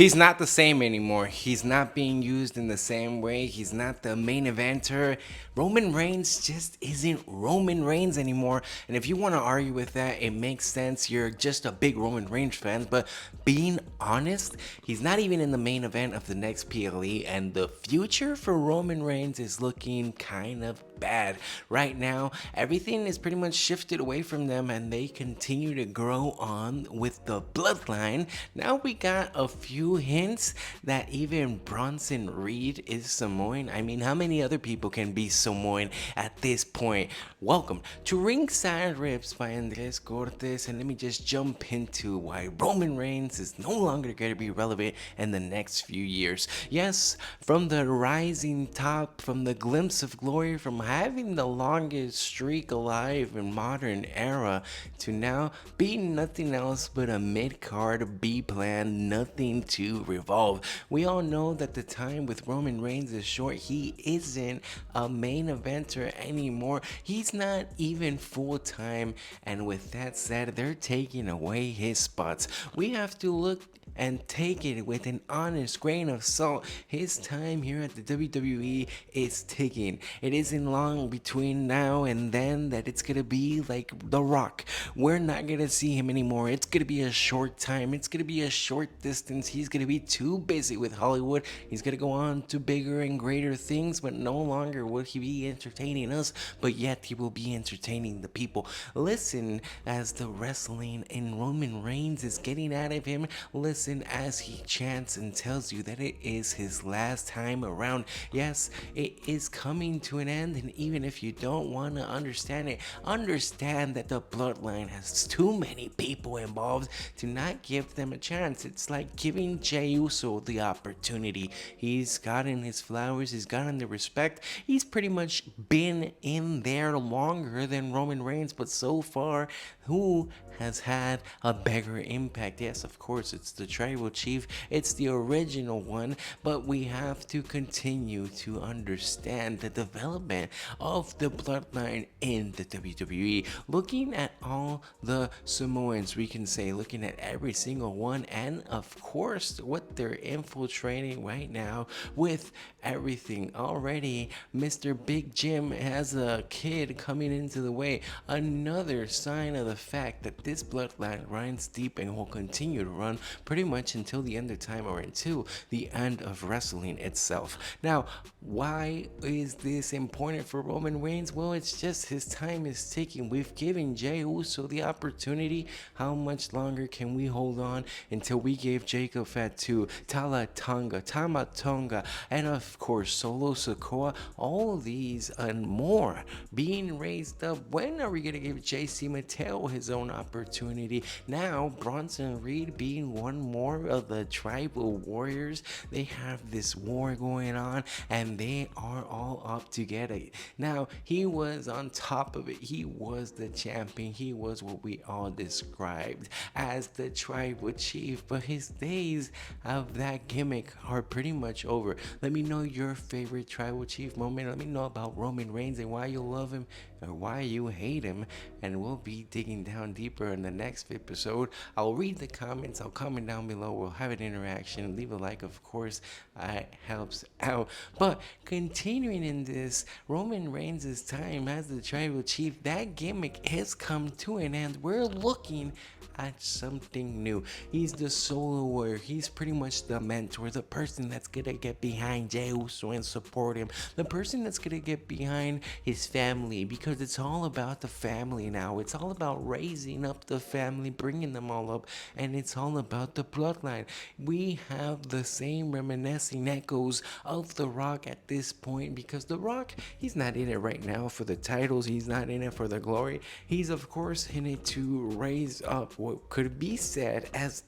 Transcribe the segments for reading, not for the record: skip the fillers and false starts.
He's not the same anymore. He's not being used in the same way. He's not the main eventer. Roman Reigns just isn't Roman Reigns anymore. And if you want to argue with that, it makes sense. You're just a big Roman Reigns fan. But being honest, he's not even in the main event of the next PLE. And the future for Roman Reigns is looking kind of bad. Right now, everything is pretty much shifted away from them and they continue to grow on with the bloodline. Now we got a few hints that even Bronson Reed is Samoan. I mean, how many other people can be Samoan at this point? Welcome to Ringside Riffs by Andres Cortes, and let me just jump into why Roman Reigns is no longer going to be relevant in the next few years. Yes, from the rising top, from the glimpse of glory, from having the longest streak alive in modern era, to now being nothing else but a mid-card B-plan, nothing to revolve. We all know that the time with Roman Reigns is short. He isn't a main eventer anymore. He's not even full-time, and with that said, they're taking away his spots. We have to look and take it with an honest grain of salt. His time here at the WWE is ticking. It isn't long between now and then that it's gonna be like The Rock. We're not gonna see him anymore. It's gonna be a short time. It's gonna be a short distance. He's gonna be too busy with Hollywood. He's gonna go on to bigger and greater things, but no longer will he be entertaining us, but yet he will be entertaining the people. Listen as the wrestling in Roman Reigns is getting out of him. Listen as he chants and tells you that it is his last time around. Yes, it is coming to an end, and even if you don't want to understand it, understand that the bloodline has too many people involved to not give them a chance. It's like giving Jey Uso the opportunity. He's gotten his flowers, he's gotten the respect, he's pretty much been in there longer than Roman Reigns, but so far, who has had a bigger impact? Yes, of course, it's the tribal chief, it's the original one, but we have to continue to understand the development of the bloodline in the WWE. Looking at all the Samoans, we can say, looking at every single one, and of course, what they're infiltrating right now with everything. Already, Mr. Big Jim has a kid coming into the way. Another sign of the fact that this bloodline runs deep and will continue to run pretty much until the end of time or until the end of wrestling itself. Now, why is this important for Roman Reigns? Well, it's just his time is ticking. We've given Jey Uso the opportunity. How much longer can we hold on until we gave Jacob Fatu, Tala Tonga, Tama Tonga, and of course Solo Sikoa, all these and more being raised up? When are we going to give JC Mateo his own opportunity? Now, Bronson Reed being one more of the tribal warriors, they have this war going on and they are all up together. Now, he was on top of it. He was the champion. He was what we all described as the tribal chief, but his days of that gimmick are pretty much over. Let me know your favorite tribal chief moment. Let me know about Roman Reigns and why you love him or why you hate him, and we'll be digging down deeper in the next episode. I'll read the comments. I'll comment down below. We'll have an interaction. Leave a like, of course. It helps out. But continuing in this, Roman Reigns' time as the tribal chief, that gimmick has come to an end. We're looking at something new. He's the solo warrior. He's pretty much the mentor, the person that's gonna get behind Jey Uso and support him, the person that's gonna get behind his family, because it's all about the family now. It's all about raising up the family, bringing them all up, and it's all about the bloodline. We have the same reminiscing echoes of The Rock at this point, because The Rock, he's not in it right now for the titles. He's not in it for the glory. He's of course in it to raise up what could be said as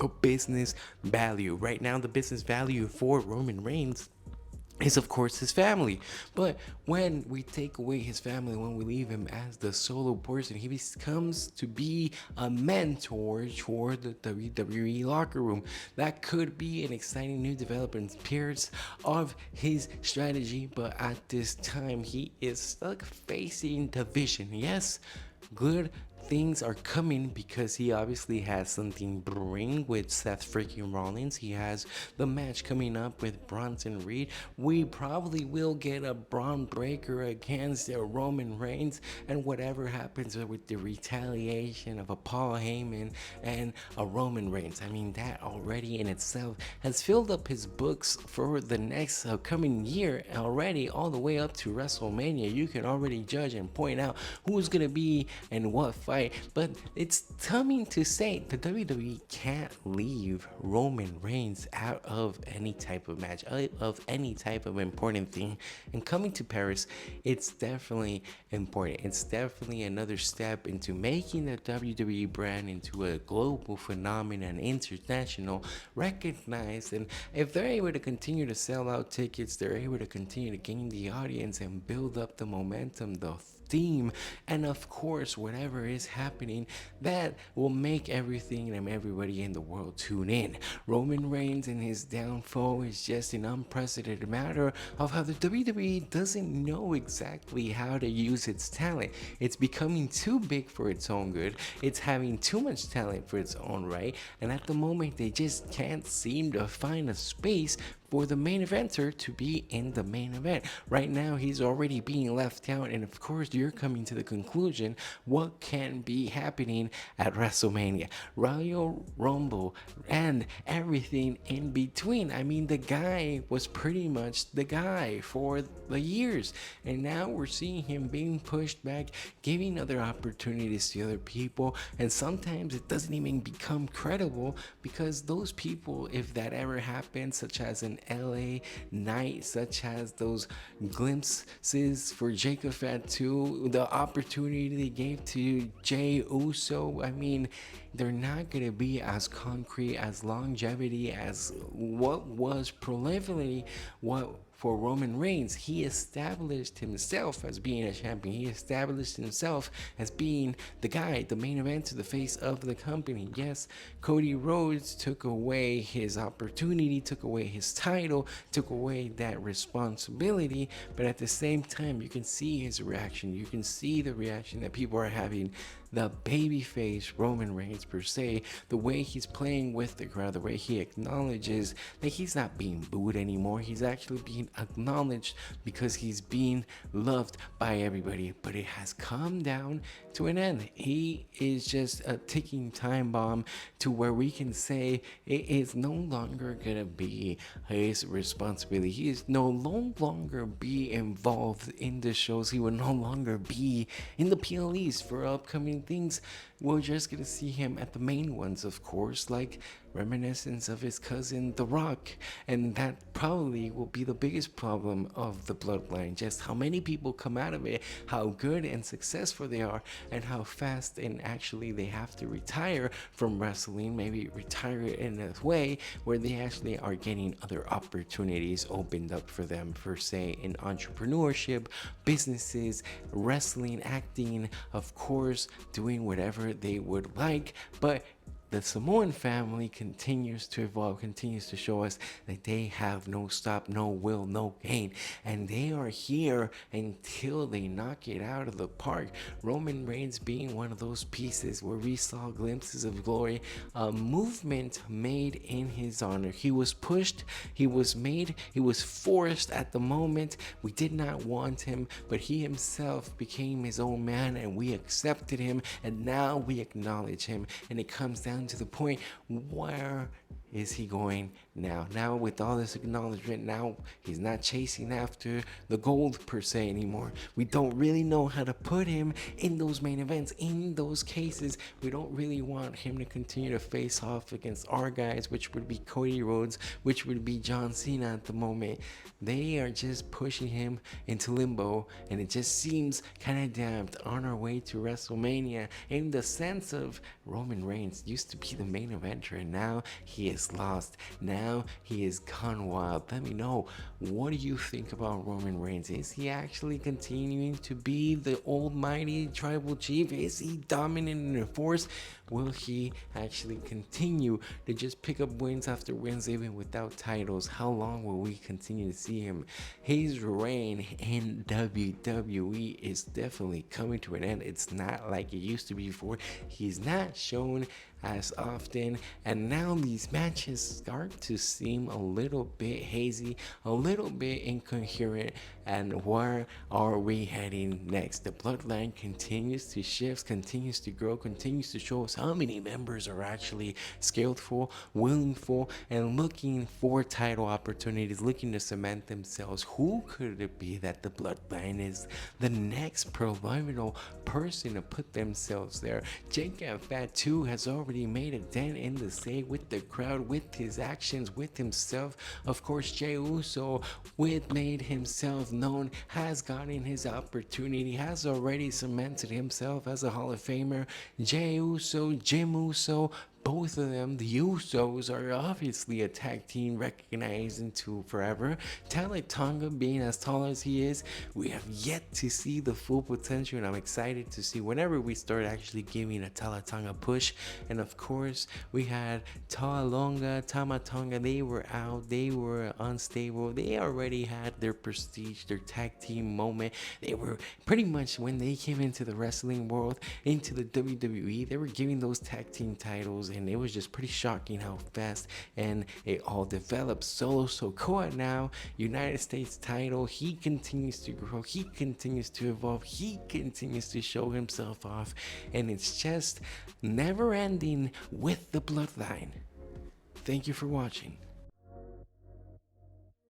a business value. Right now, the business value for Roman Reigns is of course his family. But when we take away his family, when we leave him as the solo person, he becomes to be a mentor toward the WWE locker room. That could be an exciting new development period of his strategy, but at this time he is stuck facing division. Yes, good things are coming because he obviously has something brewing with Seth freaking Rollins. He has the match coming up with Bronson Reed. We probably will get a Braun Breaker against Roman Reigns, and whatever happens with the retaliation of a Paul Heyman and a Roman Reigns. I mean, that already in itself has filled up his books for the next coming year already, all the way up to WrestleMania. You can already judge and point out who's gonna be in what fight. But it's coming to say the WWE can't leave Roman Reigns out of any type of match, out of any type of important thing. And coming to Paris, it's definitely important. It's definitely another step into making the WWE brand into a global phenomenon, international, recognized. And if they're able to continue to sell out tickets, they're able to continue to gain the audience and build up the momentum, the theme, and of course whatever is happening, that will make everything and everybody in the world tune in. Roman Reigns and his downfall is just an unprecedented matter of how the WWE doesn't know exactly how to use its talent. It's becoming too big for its own good. It's having too much talent for its own right, and at the moment they just can't seem to find a space for the main eventer to be in the main event. Right now, he's already being left out, and of course, you're coming to the conclusion what can be happening at WrestleMania, Royal Rumble, and everything in between. I mean, the guy was pretty much the guy for the years, and now we're seeing him being pushed back, giving other opportunities to other people, and sometimes it doesn't even become credible because those people, if that ever happens, such as an LA night, such as those glimpses for Jacob Fatu, the opportunity they gave to Jay Uso, I mean, they're not going to be as concrete, as longevity as what was prolifically what for Roman Reigns. He established himself as being a champion. He established himself as being the guy, the main event, the face of the company. Yes, Cody Rhodes took away his opportunity, took away his title, took away that responsibility, but at the same time, you can see his reaction. You can see the reaction that people are having. The babyface Roman Reigns per se, the way he's playing with the crowd, the way he acknowledges that he's not being booed anymore. He's actually being acknowledged because he's being loved by everybody. But it has come down to an end. He is just a ticking time bomb to where we can say it is no longer gonna be his responsibility. He is no longer be involved in the shows. He will no longer be in the PLEs for upcoming things. We're just gonna see him at the main ones, of course, like reminiscence of his cousin The Rock, and that probably will be the biggest problem of the bloodline. Just how many people come out of it, how good and successful they are, and how fast and actually they have to retire from wrestling, maybe retire in a way where they actually are getting other opportunities opened up for them, for say in entrepreneurship, businesses, wrestling, acting, of course, doing whatever they would like. But the Samoan family continues to evolve, continues to show us that they have no stop, no will, no gain, and they are here until they knock it out of the park. Roman Reigns being one of those pieces where we saw glimpses of glory, a movement made in his honor. He was pushed, he was made, he was forced at the moment. We did not want him, but he himself became his own man, and we accepted him, and now we acknowledge him, and it comes down to the point, where is he going now? Now with all this acknowledgement, now he's not chasing after the gold per se anymore. We don't really know how to put him in those main events. In those cases, we don't really want him to continue to face off against our guys, which would be Cody Rhodes, which would be John Cena at the moment. They are just pushing him into limbo, and it just seems kind of damped on our way to WrestleMania, in the sense of Roman Reigns used to be the main eventer, and now he is lost. Now he is gone wild. Let me know, what do you think about Roman Reigns? Is he actually continuing to be the almighty tribal chief? Is he dominant in the force? Will he actually continue to just pick up wins after wins even without titles? How long will we continue to see him? His reign in WWE is definitely coming to an end. It's not like it used to be before. He's not shown as often, and now these matches start to seem a little bit hazy, a little bit incoherent. And where are we heading next? The bloodline continues to shift, continues to grow, continues to show us how many members are actually skillful, willingful, and looking for title opportunities, looking to cement themselves. Who could it be that the bloodline is the next proverbial person to put themselves there? Jake Fat 2 has already made a dent in the state with the crowd, with his actions, with himself. Of course, Jey Uso, with made himself known, has gotten his opportunity, has already cemented himself as a Hall of Famer. Jey Uso, Jim Uso, both of them, the Usos, are obviously a tag team recognized into forever. Tala Tonga, being as tall as he is, we have yet to see the full potential, and I'm excited to see whenever we start actually giving a Tala Tonga push. And of course, we had Tama Tonga, they were out, they were unstable, they already had their prestige, their tag team moment. They were pretty much, when they came into the wrestling world, into the WWE, they were giving those tag team titles, and it was just pretty shocking how fast and it all developed. Solo Sikoa now, United States title, he continues to grow, he continues to evolve, he continues to show himself off, and it's just never ending with the bloodline. Thank you for watching.